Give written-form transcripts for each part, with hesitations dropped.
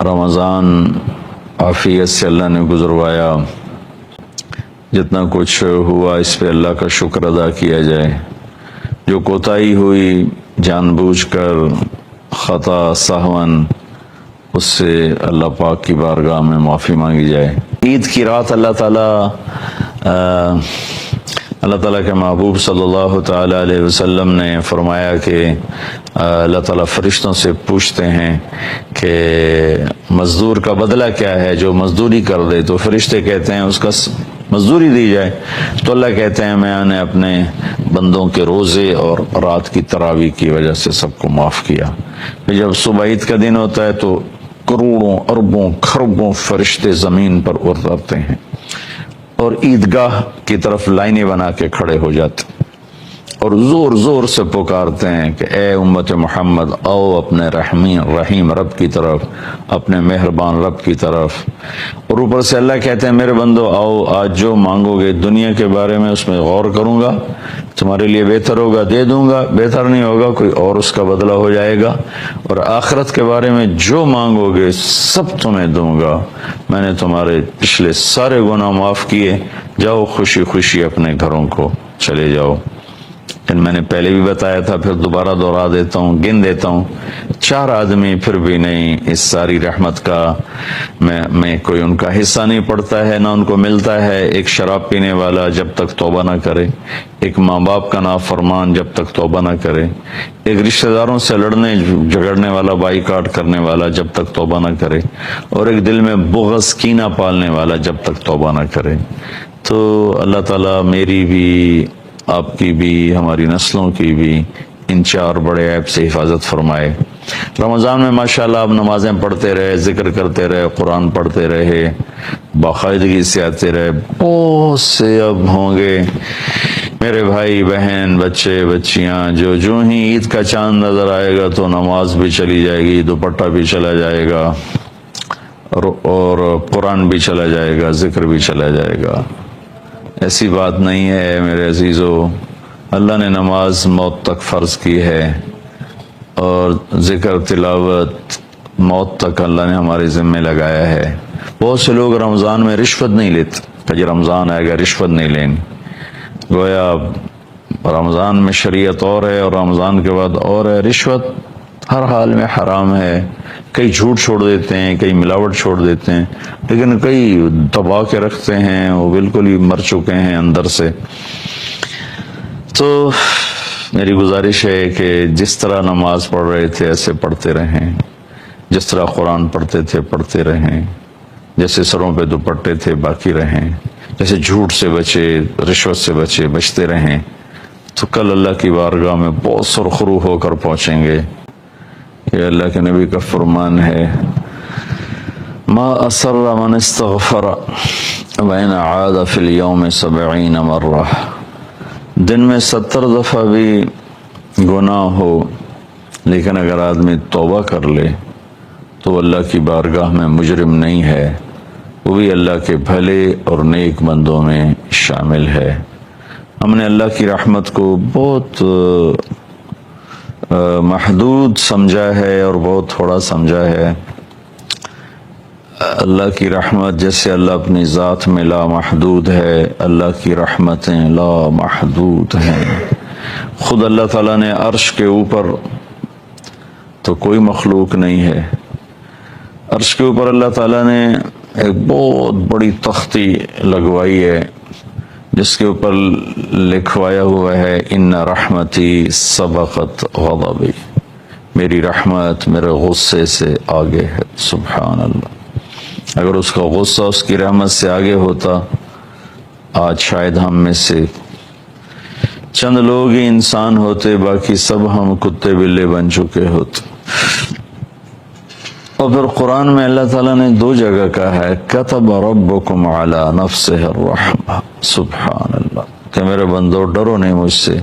رمضان عافیت سے اللہ نے گزروایا، جتنا کچھ ہوا اس پہ اللہ کا شکر ادا کیا جائے، جو کوتاہی ہوئی جان بوجھ کر خطا سہون اس سے اللہ پاک کی بارگاہ میں معافی مانگی جائے۔ عید کی رات اللہ تعالیٰ کے محبوب صلی اللہ تعالی علیہ وسلم نے فرمایا کہ اللہ تعالیٰ فرشتوں سے پوچھتے ہیں کہ مزدور کا بدلہ کیا ہے، جو مزدوری کر دے، تو فرشتے کہتے ہیں اس کا مزدوری دی جائے، تو اللہ کہتے ہیں میں نے اپنے بندوں کے روزے اور رات کی تراویح کی وجہ سے سب کو معاف کیا۔ پھر جب صبح عید کا دن ہوتا ہے تو کروڑوں اربوں خربوں فرشتے زمین پر اترتے ہیں اور عیدگاہ کی طرف لائنیں بنا کے کھڑے ہو جاتے اور زور زور سے پکارتے ہیں کہ اے امت محمد آؤ اپنے رحیم رب کی طرف، اپنے مہربان رب کی طرف۔ اور اوپر سے اللہ کہتے ہیں میرے بندو آؤ، آج جو مانگو گے دنیا کے بارے میں اس میں غور کروں گا، تمہارے لیے بہتر ہوگا دے دوں گا، بہتر نہیں ہوگا کوئی اور اس کا بدلہ ہو جائے گا، اور آخرت کے بارے میں جو مانگو گے سب تمہیں دوں گا، میں نے تمہارے پچھلے سارے گناہ معاف کیے، جاؤ خوشی خوشی اپنے گھروں کو چلے جاؤ۔ میں نے پہلے بھی بتایا تھا، پھر دوبارہ دہرا دیتا ہوں، گن دیتا ہوں، 4 آدمی پھر بھی نہیں اس ساری رحمت کا میں کوئی ان کا حصہ نہیں پڑتا ہے، نہ ان کو ملتا ہے۔ ایک شراب پینے والا جب تک توبہ نہ کرے، ایک ماں باپ کا نافرمان جب تک توبہ نہ کرے، ایک رشتہ داروں سے لڑنے جھگڑنے والا بائی کاٹ کرنے والا جب تک توبہ نہ کرے، اور ایک دل میں بغض کینہ پالنے والا جب تک توبہ نہ کرے۔ تو اللہ تعالیٰ میری بھی، آپ کی بھی، ہماری نسلوں کی بھی ان 4 بڑے عیب سے حفاظت فرمائے۔ رمضان میں ماشاءاللہ آپ نمازیں پڑھتے رہے، ذکر کرتے رہے، قرآن پڑھتے رہے، باقاعدگی سے آتے رہے۔ بہت سے اب ہوں گے میرے بھائی بہن بچے بچیاں جو ہی عید کا چاند نظر آئے گا تو نماز بھی چلی جائے گی، دوپٹہ بھی چلا جائے گا، اور قرآن بھی چلا جائے گا، ذکر بھی چلا جائے گا۔ ایسی بات نہیں ہے میرے عزیزو، اللہ نے نماز موت تک فرض کی ہے، اور ذکر تلاوت موت تک اللہ نے ہمارے ذمہ لگایا ہے۔ بہت سے لوگ رمضان میں رشوت نہیں لیتے کہ رمضان آئے گا رشوت نہیں لینی، گویا رمضان میں شریعت اور ہے اور رمضان کے بعد اور ہے۔ رشوت ہر حال میں حرام ہے، کئی جھوٹ چھوڑ دیتے ہیں، کئی ملاوٹ چھوڑ دیتے ہیں، لیکن کئی دبا کے رکھتے ہیں، وہ بالکل ہی مر چکے ہیں اندر سے۔ تو میری گزارش ہے کہ جس طرح نماز پڑھ رہے تھے ایسے پڑھتے رہیں، جس طرح قرآن پڑھتے تھے پڑھتے رہیں، جیسے سروں پہ دوپٹے تھے باقی رہیں، جیسے جھوٹ سے بچے، رشوت سے بچتے رہیں، تو کل اللہ کی بارگاہ میں بہت سرخرو ہو کر پہنچیں گے۔ یہ اللہ کے نبی کا فرمان ہے، ما اسر من استغفر وان عاد فی اليوم 70 مرہ، دن میں 70 دفعہ بھی گناہ ہو لیکن اگر آدمی توبہ کر لے تو اللہ کی بارگاہ میں مجرم نہیں ہے، وہ بھی اللہ کے بھلے اور نیک بندوں میں شامل ہے۔ ہم نے اللہ کی رحمت کو بہت محدود سمجھا ہے اور بہت تھوڑا سمجھا ہے۔ اللہ کی رحمت جیسے اللہ اپنی ذات میں لا محدود ہے، اللہ کی رحمتیں لا محدود ہیں۔ خود اللہ تعالیٰ نے عرش کے اوپر تو کوئی مخلوق نہیں ہے، عرش کے اوپر اللہ تعالیٰ نے ایک بہت بڑی تختی لگوائی ہے جس کے اوپر لکھوایا ہوا ہے ان رحمتی سبقت غضبی، میری رحمت میرے غصے سے آگے ہے۔ سبحان اللہ، اگر اس کا غصہ اس کی رحمت سے آگے ہوتا، آج شاید ہم میں سے چند لوگ ہی انسان ہوتے، باقی سب ہم کتے بلے بن چکے ہوتے۔ اور پھر قرآن میں اللہ تعالیٰ نے 2 جگہ کہا ہے کتب ربکم علی نفسہ الرحمہ، سبحان اللہ، کہ میرے بندو ڈرو نہیں مجھ سے،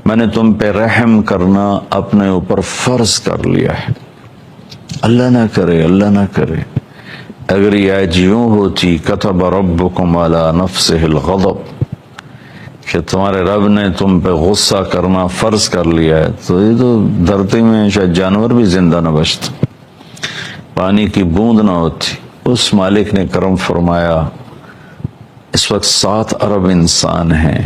میں نے تم پہ رحم کرنا اپنے اوپر فرض کر لیا ہے۔ اللہ نہ کرے، اللہ نہ کرے اگر یہ آیت یوں ہوتی کتب ربکم علی نفسہ الغضب، کہ تمہارے رب نے تم پہ غصہ کرنا فرض کر لیا ہے، تو یہ تو دھرتی میں شاید جانور بھی زندہ نہ بچتا۔ پانی کی بوند نہ ہوتی، اس مالک نے کرم فرمایا اس وقت 7 ارب انسان ہیں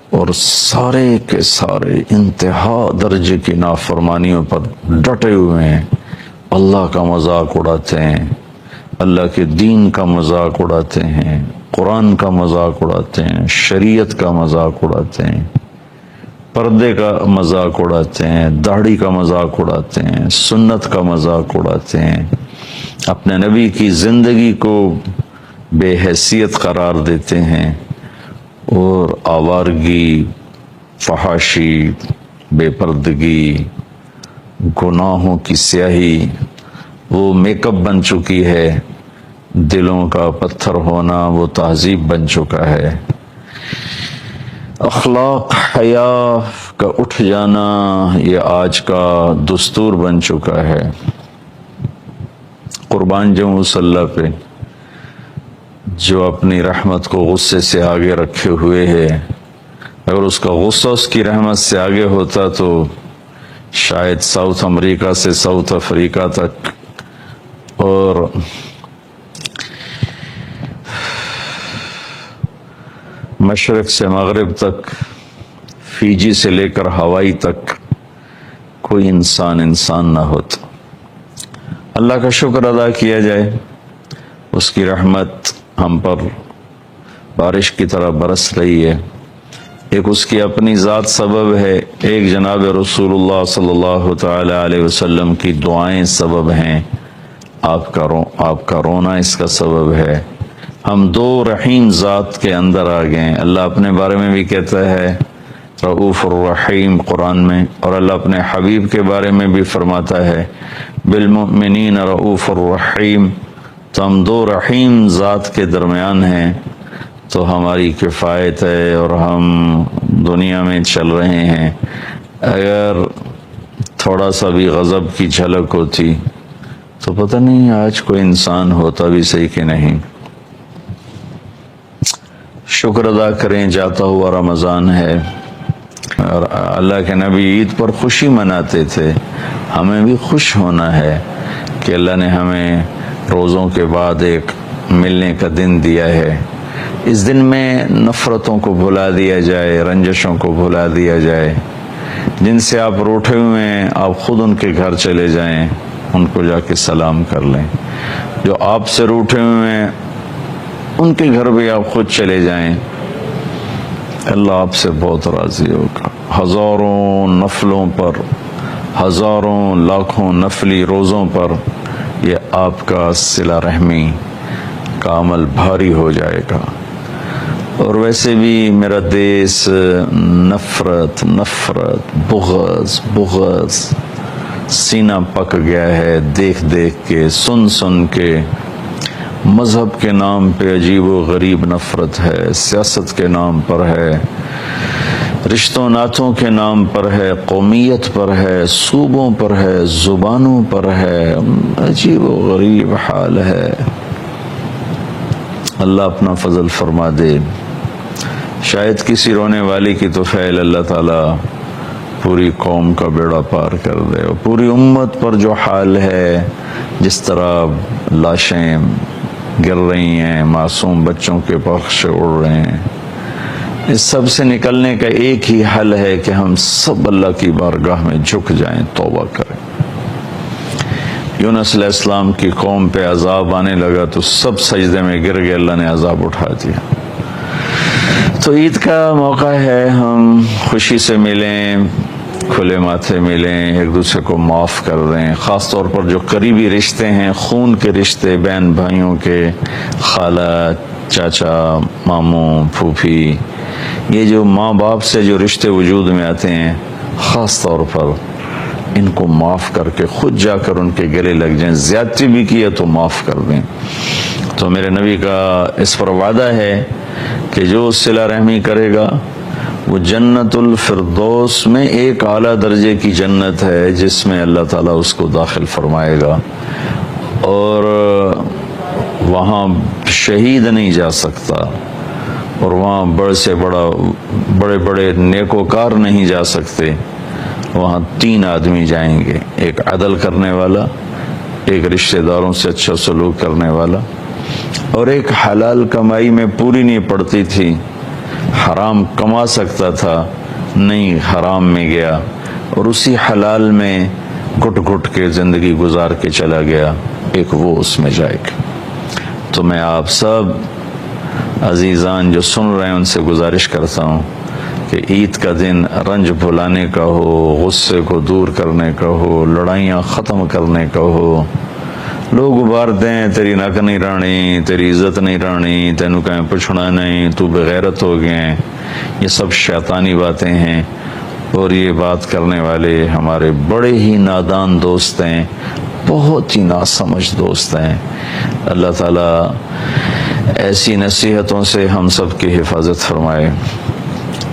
اور سارے کے سارے انتہا درجے کی نافرمانیوں پر ڈٹے ہوئے ہیں، اللہ کا مذاق اڑاتے ہیں، اللہ کے دین کا مذاق اڑاتے ہیں، قرآن کا مذاق اڑاتے ہیں، شریعت کا مذاق اڑاتے ہیں، پردے کا مذاق اڑاتے ہیں، داڑھی کا مذاق اڑاتے ہیں، سنت کا مذاق اڑاتے ہیں، اپنے نبی کی زندگی کو بے حیثیت قرار دیتے ہیں، اور آوارگی، فحاشی، بے پردگی، گناہوں کی سیاہی وہ میک اپ بن چکی ہے، دلوں کا پتھر ہونا وہ تہذیب بن چکا ہے، اخلاق حیا کا اٹھ جانا یہ آج کا دستور بن چکا ہے۔ قربان جاؤں اس اللہ پہ جو اپنی رحمت کو غصے سے آگے رکھے ہوئے ہے، اگر اس کا غصہ اس کی رحمت سے آگے ہوتا تو شاید ساؤتھ امریکہ سے ساؤتھ افریقہ تک اور مشرق سے مغرب تک، فیجی سے لے کر ہوائی تک کوئی انسان نہ ہوتا۔ اللہ کا شکر ادا کیا جائے، اس کی رحمت ہم پر بارش کی طرح برس رہی ہے۔ ایک اس کی اپنی ذات سبب ہے، ایک جناب رسول اللہ صلی اللہ تعالی علیہ وسلم کی دعائیں سبب ہیں، آپ کا رونا اس کا سبب ہے۔ ہم دو رحیم ذات کے اندر آ گئے ہیں۔ اللہ اپنے بارے میں بھی کہتا ہے رؤوف الرحیم قرآن میں، اور اللہ اپنے حبیب کے بارے میں بھی فرماتا ہے بالمؤمنین رؤوف الرحیم۔ تو ہم دو رحیم ذات کے درمیان ہیں، تو ہماری کفایت ہے اور ہم دنیا میں چل رہے ہیں۔ اگر تھوڑا سا بھی غضب کی جھلک ہوتی تو پتہ نہیں آج کوئی انسان ہوتا بھی صحیح کہ نہیں۔ شکر ادا کریں، جاتا ہوا رمضان ہے، اور اللہ کے نبی عید پر خوشی مناتے تھے، ہمیں بھی خوش ہونا ہے کہ اللہ نے ہمیں روزوں کے بعد ایک ملنے کا دن دیا ہے۔ اس دن میں نفرتوں کو بھلا دیا جائے، رنجشوں کو بھلا دیا جائے، جن سے آپ روٹھے ہوئے ہیں آپ خود ان کے گھر چلے جائیں، ان کو جا کے سلام کر لیں۔ جو آپ سے روٹھے ہوئے ہیں ان کے گھر بھی آپ خود چلے جائیں، اللہ آپ سے بہت راضی ہوگا۔ ہزاروں نفلوں پر، ہزاروں لاکھوں نفلی روزوں پر یہ آپ کا صلہ رحمی کا عمل بھاری ہو جائے گا۔ اور ویسے بھی میرا دیس نفرت بغض سینہ پک گیا ہے، دیکھ دیکھ کے، سن کے۔ مذہب کے نام پہ عجیب و غریب نفرت ہے، سیاست کے نام پر ہے، رشتوں ناتوں کے نام پر ہے، قومیت پر ہے، صوبوں پر ہے، زبانوں پر ہے، عجیب و غریب حال ہے۔ اللہ اپنا فضل فرما دے، شاید کسی رونے والی کی تو فعل اللہ تعالیٰ پوری قوم کا بیڑا پار کر دے، اور پوری امت پر جو حال ہے، جس طرح لاشیں گر رہی ہیں، معصوم بچوں کے پخش اڑ رہے ہیں، اس سب سے نکلنے کا ایک ہی حل ہے کہ ہم سب اللہ کی بارگاہ میں جھک جائیں، توبہ کریں۔ یونس علیہ السلام کی قوم پہ عذاب آنے لگا تو سب سجدے میں گر گئے، اللہ نے عذاب اٹھا دیا۔ تو عید کا موقع ہے، ہم خوشی سے ملیں، کھلے ماتھے ملیں، ایک دوسرے کو معاف کر دیں، خاص طور پر جو قریبی رشتے ہیں، خون کے رشتے، بہن بھائیوں کے، خالہ، چاچا، ماموں، پھوپھی، یہ جو ماں باپ سے جو رشتے وجود میں آتے ہیں، خاص طور پر ان کو معاف کر کے خود جا کر ان کے گلے لگ جائیں، زیادتی بھی کی ہے تو معاف کر دیں۔ تو میرے نبی کا اس پر وعدہ ہے کہ جو صلہ رحمی کرے گا وہ جنت الفردوس میں ایک اعلیٰ درجے کی جنت ہے، جس میں اللہ تعالیٰ اس کو داخل فرمائے گا، اور وہاں شہید نہیں جا سکتا، اور وہاں بڑے بڑے نیکوکار نہیں جا سکتے۔ وہاں 3 آدمی جائیں گے، ایک عدل کرنے والا، ایک رشتہ داروں سے اچھا سلوک کرنے والا، اور ایک حلال کمائی میں پوری نہیں پڑتی تھی، حرام کما سکتا تھا، نہیں حرام میں گیا اور اسی حلال میں گھٹ گھٹ کے زندگی گزار کے چلا گیا، ایک وہ اس میں جائے گا۔ تو میں آپ سب عزیزان جو سن رہے ہیں ان سے گزارش کرتا ہوں کہ عید کا دن رنج بھلانے کا ہو، غصے کو دور کرنے کا ہو، لڑائیاں ختم کرنے کا ہو۔ لوگ ابھارتے ہیں تیری نک نہیں رانی، تیری عزت نہیں رانی، تینوں کہیں پوچھنا نہیں، تو بغیرت ہو گئے، یہ سب شیطانی باتیں ہیں، اور یہ بات کرنے والے ہمارے بڑے ہی نادان دوست ہیں، بہت ہی ناسمجھ دوست ہیں۔ اللہ تعالیٰ ایسی نصیحتوں سے ہم سب کی حفاظت فرمائے۔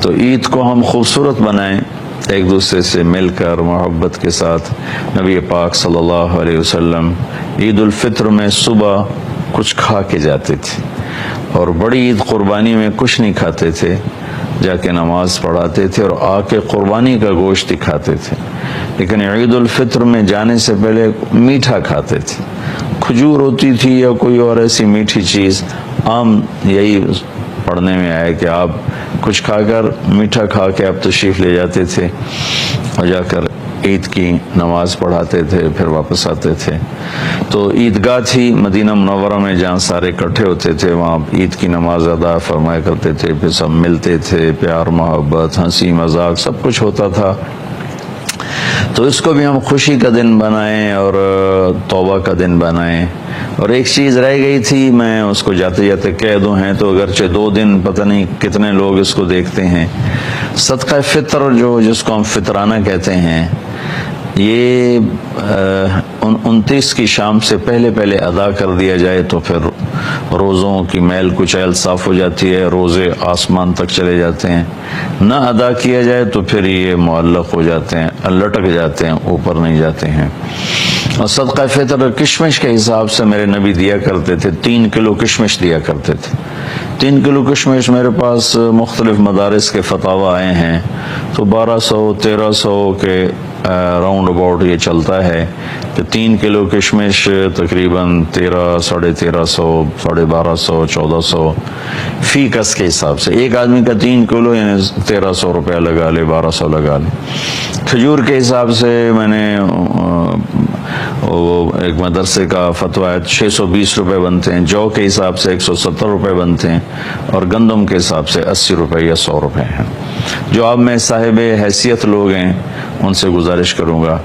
تو عید کو ہم خوبصورت بنائیں، ایک دوسرے سے مل کر محبت کے ساتھ۔ نبی پاک صلی اللہ علیہ وسلم عید الفطر میں صبح کچھ کھا کے جاتے تھے، اور بڑی عید قربانی میں کچھ نہیں کھاتے تھے، جا کے نماز پڑھاتے تھے اور آ کے قربانی کا گوشت ہی کھاتے تھے، لیکن عید الفطر میں جانے سے پہلے میٹھا کھاتے تھے، کھجور ہوتی تھی یا کوئی اور ایسی میٹھی چیز۔ عام یہی پڑھنے میں آیا کہ آپ کچھ کھا کر، میٹھا کھا کے آپ تشریف لے جاتے تھے اور جا کر عید کی نماز پڑھاتے تھے، پھر واپس آتے تھے۔ تو عیدگاہ تھی مدینہ منورہ میں جہاں سارے اکٹھے ہوتے تھے، وہاں عید کی نماز ادا فرمایا کرتے تھے، پھر سب ملتے تھے، پیار محبت ہنسی مذاق سب کچھ ہوتا تھا۔ تو اس کو بھی ہم خوشی کا دن بنائیں اور توبہ کا دن بنائیں۔ اور ایک چیز رہ گئی تھی، میں اس کو جاتے جاتے کہہ دوں، ہیں تو اگرچہ 2 دن پتہ نہیں کتنے لوگ اس کو دیکھتے ہیں، صدقہ فطر جو جس کو ہم فطرانہ کہتے ہیں، یہ 29 کی شام سے پہلے ادا کر دیا جائے تو پھر روزوں کی میل کچیل صاف ہو جاتی ہے، روزے آسمان تک چلے جاتے ہیں۔ نہ ادا کیا جائے تو پھر یہ معلق ہو جاتے ہیں، لٹک جاتے ہیں، اوپر نہیں جاتے ہیں۔ اور صدقہ فطر کشمش کے حساب سے میرے نبی دیا کرتے تھے، 3 کلو کشمش دیا کرتے تھے۔ 3 کلو کشمش میرے پاس مختلف مدارس کے فتاوی آئے ہیں، تو 1200-1300 کے راؤنڈ اباؤٹ یہ چلتا ہے کہ 3 کلو کشمش تقریباً 1300-1350, 1250, 1400 فی کس کے حساب سے۔ ایک آدمی کا 3 کلو یعنی 1300 روپیہ لگا لے، 1200 لگا لے۔ کھجور کے حساب سے میں نے وہ ایک مدرسے کا فتویٰ ہے، 620 روپے بنتے ہیں، جو کے حساب سے 170 روپے بنتے ہیں، اور گندم کے حساب سے 80 روپے یا 100 روپے ہیں۔ جو آپ میں صاحب حیثیت لوگ ہیں ان سے گزارش کروں گا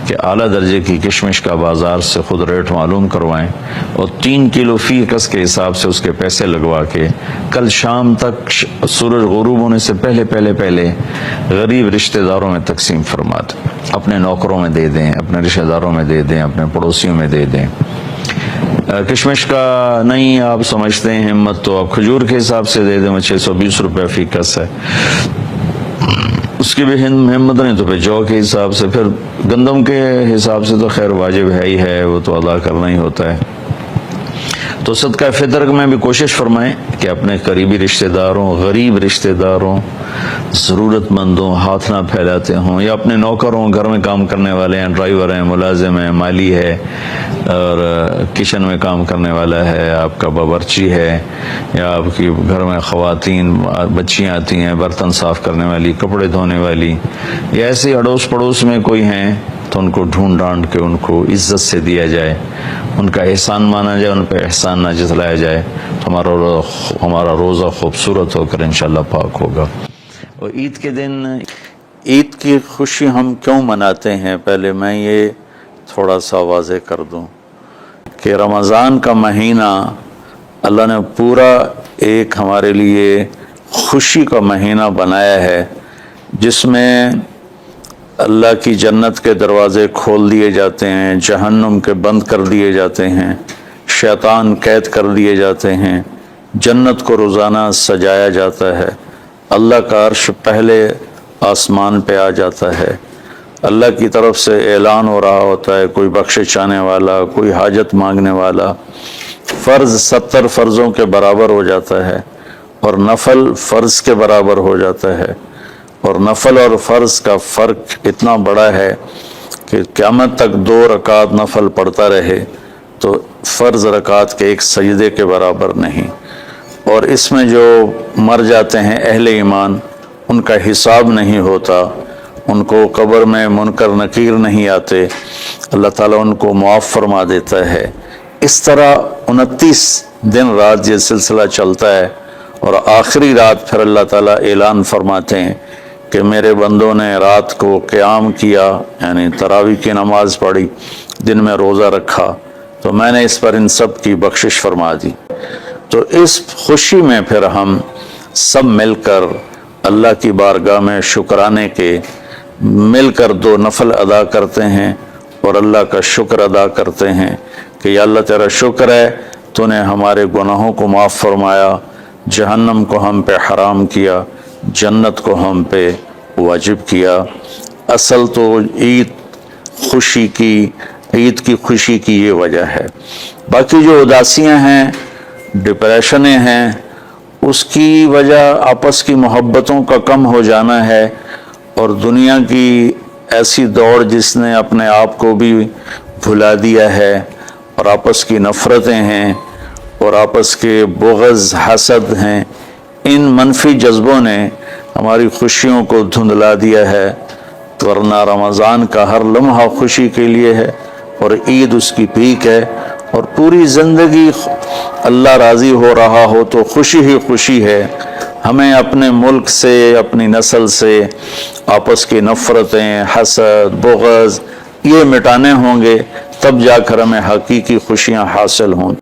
کہ اعلیٰ درجے کی کشمش کا بازار سے خود ریٹ معلوم کروائیں، اور 3 کلو فی کس کے حساب سے اس کے پیسے لگوا کے کل شام تک سورج غروب ہونے سے پہلے غریب رشتہ داروں میں تقسیم فرما دیں، اپنے نوکروں میں دے دیں، اپنے رشتہ داروں میں دے دیں، اپنے پڑوسیوں میں دے دیں۔ کشمش کا نہیں آپ سمجھتے ہیں ہمت تو آپ کھجور کے حساب سے دے دیں، 620 روپے فی کس ہے، اس کی بھی ہمت نہیں تو پھر جو کے حساب سے، پھر گندم کے حساب سے تو خیر واجب ہے ہی ہے، وہ تو ادا کرنا ہی ہوتا ہے۔ تو صدقہ فطر میں بھی کوشش فرمائیں کہ اپنے قریبی رشتہ داروں، غریب رشتہ داروں، ضرورت مندوں ہاتھ نہ پھیلاتے ہوں، یا اپنے نوکروں، گھر میں کام کرنے والے ہیں، ڈرائیور ہیں، ملازم ہیں، مالی ہے، اور کچن میں کام کرنے والا ہے، آپ کا باورچی ہے، یا آپ کی گھر میں خواتین بچیاں آتی ہیں برتن صاف کرنے والی، کپڑے دھونے والی، یا ایسے اڑوس پڑوس میں کوئی ہیں تو ان کو ڈھونڈ ڈانڈ کے ان کو عزت سے دیا جائے، ان کا احسان مانا جائے، ان پہ احسان نہ جتلایا جائے، تو ہمارا روزہ خوبصورت ہو کر انشاءاللہ پاک ہوگا۔ اور عید کے دن عید کی خوشی ہم کیوں مناتے ہیں، پہلے میں یہ تھوڑا سا واضح کر دوں کہ رمضان کا مہینہ اللہ نے پورا ایک ہمارے لیے خوشی کا مہینہ بنایا ہے، جس میں اللہ کی جنت کے دروازے کھول دیے جاتے ہیں، جہنم کے بند کر دیے جاتے ہیں، شیطان قید کر دیے جاتے ہیں، جنت کو روزانہ سجایا جاتا ہے، اللہ کا عرش پہلے آسمان پہ آ جاتا ہے، اللہ کی طرف سے اعلان ہو رہا ہوتا ہے، کوئی بخشش چاہنے والا، کوئی حاجت مانگنے والا، فرض 70 فرضوں کے برابر ہو جاتا ہے، اور نفل فرض کے برابر ہو جاتا ہے، اور نفل اور فرض کا فرق اتنا بڑا ہے کہ قیامت تک 2 رکعت نفل پڑھتا رہے تو فرض رکعت کے ایک سجدے کے برابر نہیں، اور اس میں جو مر جاتے ہیں اہل ایمان ان کا حساب نہیں ہوتا، ان کو قبر میں منکر نکیر نہیں آتے، اللہ تعالیٰ ان کو معاف فرما دیتا ہے۔ اس طرح 29 دن رات یہ سلسلہ چلتا ہے، اور آخری رات پھر اللہ تعالیٰ اعلان فرماتے ہیں کہ میرے بندوں نے رات کو قیام کیا، یعنی تراویح کی نماز پڑھی، دن میں روزہ رکھا، تو میں نے اس پر ان سب کی بخشش فرما دی۔ تو اس خوشی میں پھر ہم سب مل کر اللہ کی بارگاہ میں شکرانے کے مل کر 2 نفل ادا کرتے ہیں اور اللہ کا شکر ادا کرتے ہیں کہ یا اللہ تیرا شکر ہے تو نے ہمارے گناہوں کو معاف فرمایا، جہنم کو ہم پہ حرام کیا، جنت کو ہم پہ واجب کیا۔ اصل تو عید کی خوشی کی یہ وجہ ہے۔ باقی جو اداسیاں ہیں، ڈپریشنیں ہیں، اس کی وجہ آپس کی محبتوں کا کم ہو جانا ہے، اور دنیا کی ایسی دوڑ جس نے اپنے آپ کو بھی بھلا دیا ہے، اور آپس کی نفرتیں ہیں اور آپس کے بغض حسد ہیں، ان منفی جذبوں نے ہماری خوشیوں کو دھندلا دیا ہے، ورنہ رمضان کا ہر لمحہ خوشی کے لیے ہے، اور عید اس کی پیک ہے، اور پوری زندگی اللہ راضی ہو رہا ہو تو خوشی ہی خوشی ہے۔ ہمیں اپنے ملک سے، اپنی نسل سے آپس کی نفرتیں، حسد، بغض یہ مٹانے ہوں گے، تب جا کر ہمیں حقیقی خوشیاں حاصل ہوں۔